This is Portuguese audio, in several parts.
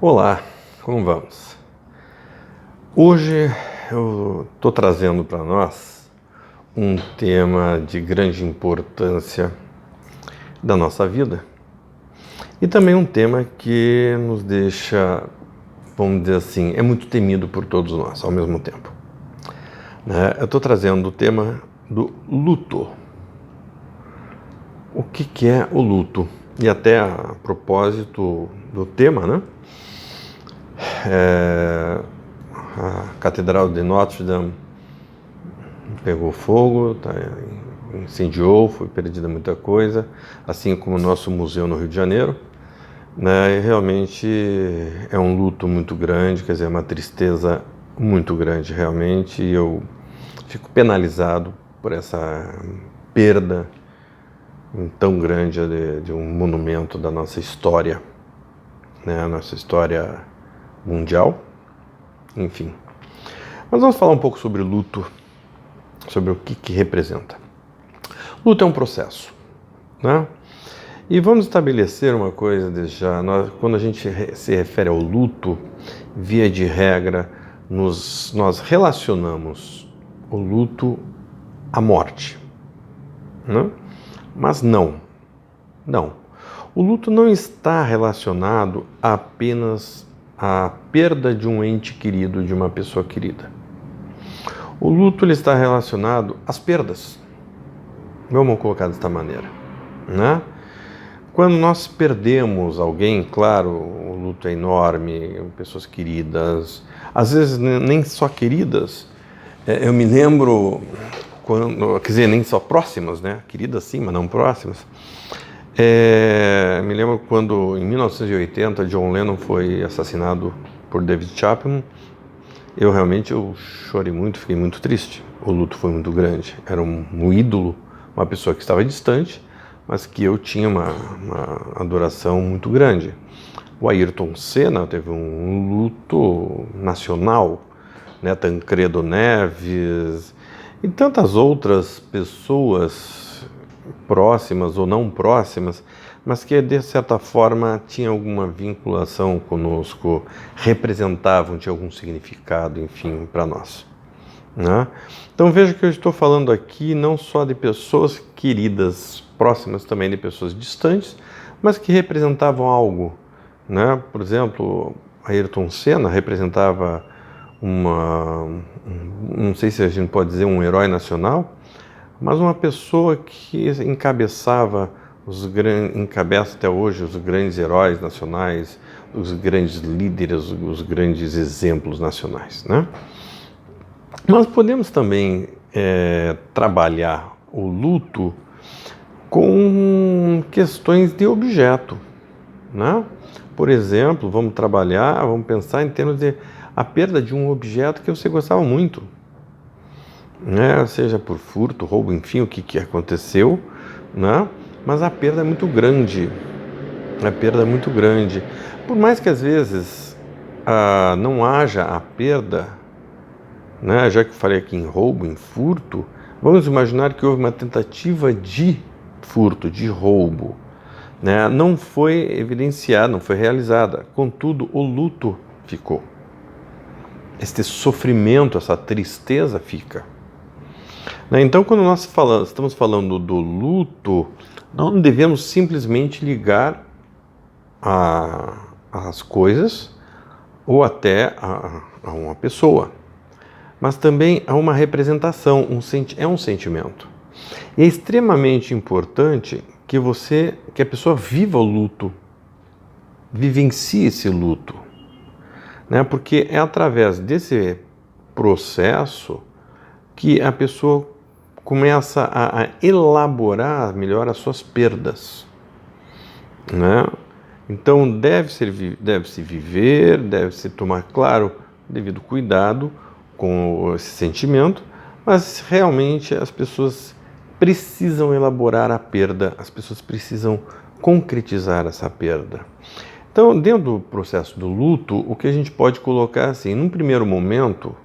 Olá, como vamos? Hoje eu estou trazendo para nós um tema de grande importância da nossa vida e também um tema que nos deixa, vamos dizer assim, é muito temido por todos nós ao mesmo tempo. Eu estou trazendo o tema do luto. O que é o luto? E até a propósito do tema, a Catedral de Notre Dame pegou fogo, incendiou, foi perdida muita coisa, assim como o nosso museu no Rio de Janeiro, E realmente é um luto muito grande, quer dizer, é uma tristeza muito grande realmente, e eu fico penalizado por essa perda tão grande de um monumento da nossa história, a nossa história mundial, enfim. Mas vamos falar um pouco sobre luto, sobre o que representa. Luto é um processo, E vamos estabelecer uma coisa desde já. Quando a gente se refere ao luto, via de regra, nós relacionamos o luto à morte, Mas não. O luto não está relacionado apenas à perda de um ente querido, de uma pessoa querida. O luto ele está relacionado às perdas. Vamos colocar desta maneira, Quando nós perdemos alguém, claro, o luto é enorme, pessoas queridas, às vezes nem só queridas. Eu me lembro, quer dizer, nem só próximas, Queridas sim, mas não próximas. Me lembro quando, em 1980, John Lennon foi assassinado por David Chapman. Eu chorei muito, fiquei muito triste. O luto foi muito grande. Era um ídolo, uma pessoa que estava distante, mas que eu tinha uma adoração muito grande. O Ayrton Senna teve um luto nacional, Tancredo Neves e tantas outras pessoas próximas ou não próximas, mas que de certa forma tinham alguma vinculação conosco, representavam, tinham algum significado, enfim, para nós. Então veja que eu estou falando aqui não só de pessoas queridas, próximas também de pessoas distantes, mas que representavam algo, Por exemplo, Ayrton Senna representava não sei se a gente pode dizer um herói nacional, mas uma pessoa que encabeça até hoje os grandes heróis nacionais, os grandes líderes, os grandes exemplos nacionais, Nós podemos também trabalhar o luto com questões de objeto, Por exemplo, vamos pensar em termos de a perda de um objeto que você gostava muito, seja por furto, roubo, enfim, o que aconteceu, Mas a perda é muito grande, Por mais que às vezes não haja a perda, Já que eu falei aqui em roubo, em furto, vamos imaginar que houve uma tentativa de furto, de roubo, Não foi evidenciada, não foi realizada, contudo o luto ficou. Este sofrimento, essa tristeza fica. Então, quando nós estamos falando do luto, não devemos simplesmente ligar às coisas ou até a uma pessoa, mas também a uma representação, é um sentimento. E é extremamente importante que a pessoa viva o luto, vivencie esse luto, Porque é através desse processo que a pessoa começa a elaborar melhor as suas perdas, Então deve-se viver, deve-se tomar, claro, devido cuidado com esse sentimento, mas realmente as pessoas precisam elaborar a perda, as pessoas precisam concretizar essa perda. Então, dentro do processo do luto, o que a gente pode colocar assim, num primeiro momento,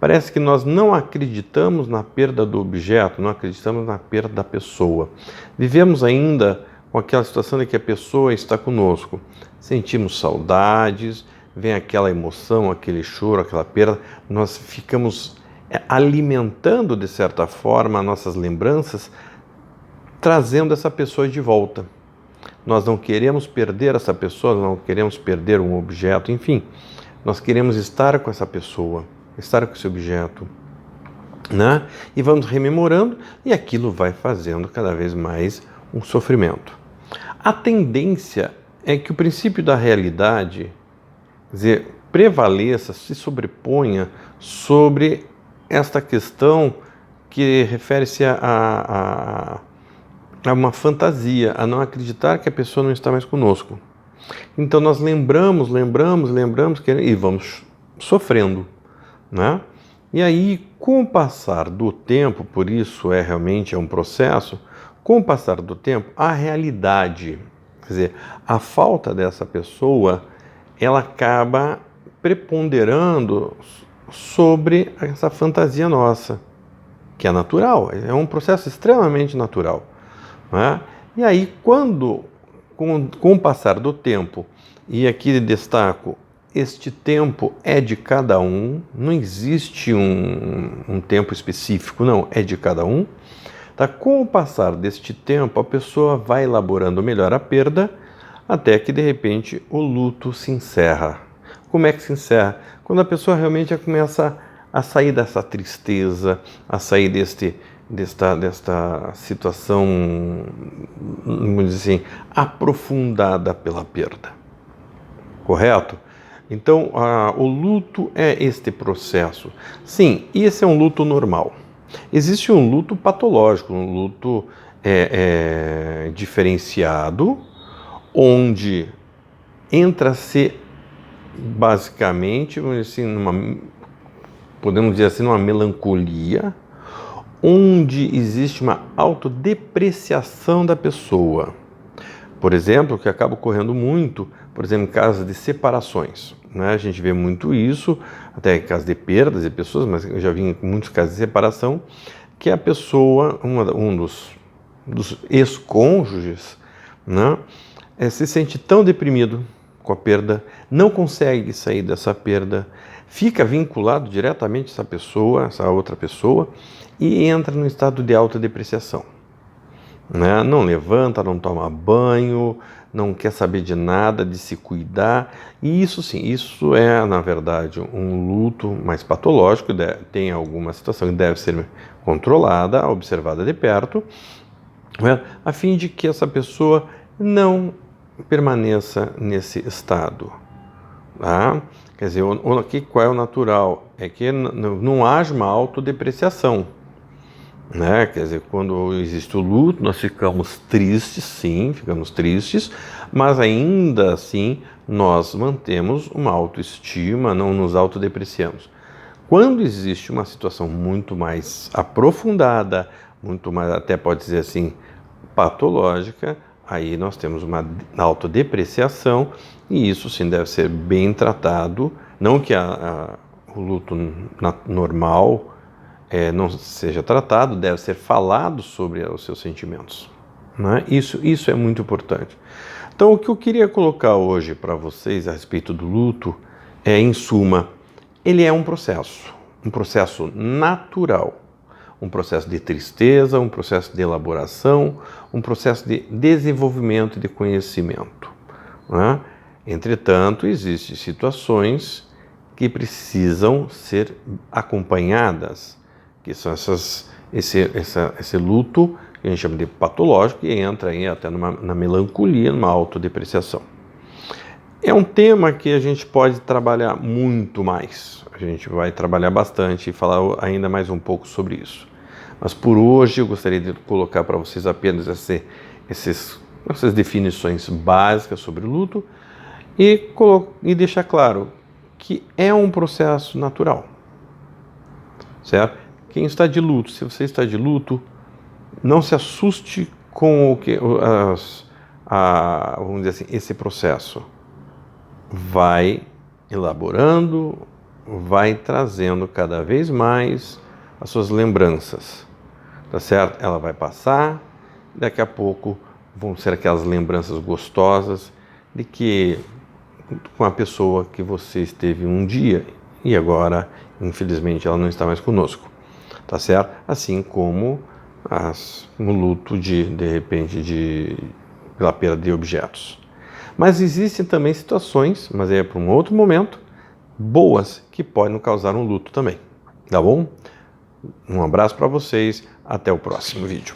parece que nós não acreditamos na perda do objeto, não acreditamos na perda da pessoa. Vivemos ainda com aquela situação de que a pessoa está conosco. Sentimos saudades, vem aquela emoção, aquele choro, aquela perda, nós ficamos alimentando de certa forma nossas lembranças, trazendo essa pessoa de volta. Nós não queremos perder essa pessoa, não queremos perder um objeto, enfim, nós queremos estar com essa pessoa, estar com esse objeto, né? E vamos rememorando e aquilo vai fazendo cada vez mais um sofrimento. A tendência é que o princípio da realidade, quer dizer, prevaleça, se sobreponha sobre esta questão que refere-se a uma fantasia, a não acreditar que a pessoa não está mais conosco. Então nós lembramos e vamos sofrendo, né? E aí, com o passar do tempo, por isso realmente é um processo, com o passar do tempo, a realidade, quer dizer, a falta dessa pessoa, ela acaba preponderando sobre essa fantasia nossa, que é natural, é um processo extremamente natural, né? E aí, com o passar do tempo, e aqui destaco, este tempo é de cada um, não existe um tempo específico, não, é de cada um. Tá? Com o passar deste tempo, a pessoa vai elaborando melhor a perda, até que de repente o luto se encerra. Como é que se encerra? Quando a pessoa realmente começa a sair dessa tristeza, a sair desta situação, vamos dizer assim, aprofundada pela perda. Correto? Então, o luto é este processo. Sim, esse é um luto normal. Existe um luto patológico, um luto diferenciado, onde entra-se basicamente, podemos dizer assim, numa melancolia, onde existe uma autodepreciação da pessoa. Por exemplo, que acaba ocorrendo muito, por exemplo, em casos de separações, né? A gente vê muito isso, até em casos de perdas de pessoas, mas eu já vi em muitos casos de separação, que a pessoa, um dos ex-cônjuges, né, se sente tão deprimido com a perda, não consegue sair dessa perda, fica vinculado diretamente a essa pessoa, essa outra pessoa, e entra num estado de autodepreciação. Né? Não levanta, não toma banho, não quer saber de nada, de se cuidar. E isso sim, isso é na verdade um luto mais patológico, tem alguma situação que deve ser controlada, observada de perto, né? A fim de que essa pessoa não permaneça nesse estado. Tá? Quer dizer, qual é o natural? É que não haja uma autodepreciação. Né? Quer dizer, quando existe o luto, nós ficamos tristes, sim, ficamos tristes, mas ainda assim nós mantemos uma autoestima, não nos autodepreciamos. Quando existe uma situação muito mais aprofundada, muito mais, até pode dizer assim, patológica, aí nós temos uma autodepreciação e isso sim deve ser bem tratado, não que o luto normal não seja tratado, deve ser falado sobre os seus sentimentos. Né? Isso é muito importante. Então, o que eu queria colocar hoje para vocês a respeito do luto é, em suma, ele é um processo natural, um processo de tristeza, um processo de elaboração, um processo de desenvolvimento e de conhecimento. Né? Entretanto, existem situações que precisam ser acompanhadas, que são esse luto que a gente chama de patológico e entra aí até na melancolia, numa autodepreciação. É um tema que a gente pode trabalhar muito mais, a gente vai trabalhar bastante e falar ainda mais um pouco sobre isso. Mas por hoje eu gostaria de colocar para vocês apenas essas definições básicas sobre o luto e deixar claro que é um processo natural, certo? Quem está de luto, se você está de luto, não se assuste com vamos dizer assim, esse processo. Vai elaborando, vai trazendo cada vez mais as suas lembranças, tá certo? Ela vai passar, daqui a pouco vão ser aquelas lembranças gostosas de que com a pessoa que você esteve um dia e agora, infelizmente, ela não está mais conosco, tá certo? Assim como no luto de repente, pela perda de objetos. Mas existem também situações, mas é para um outro momento, boas, que podem causar um luto também, tá bom? Um abraço para vocês, até o próximo vídeo.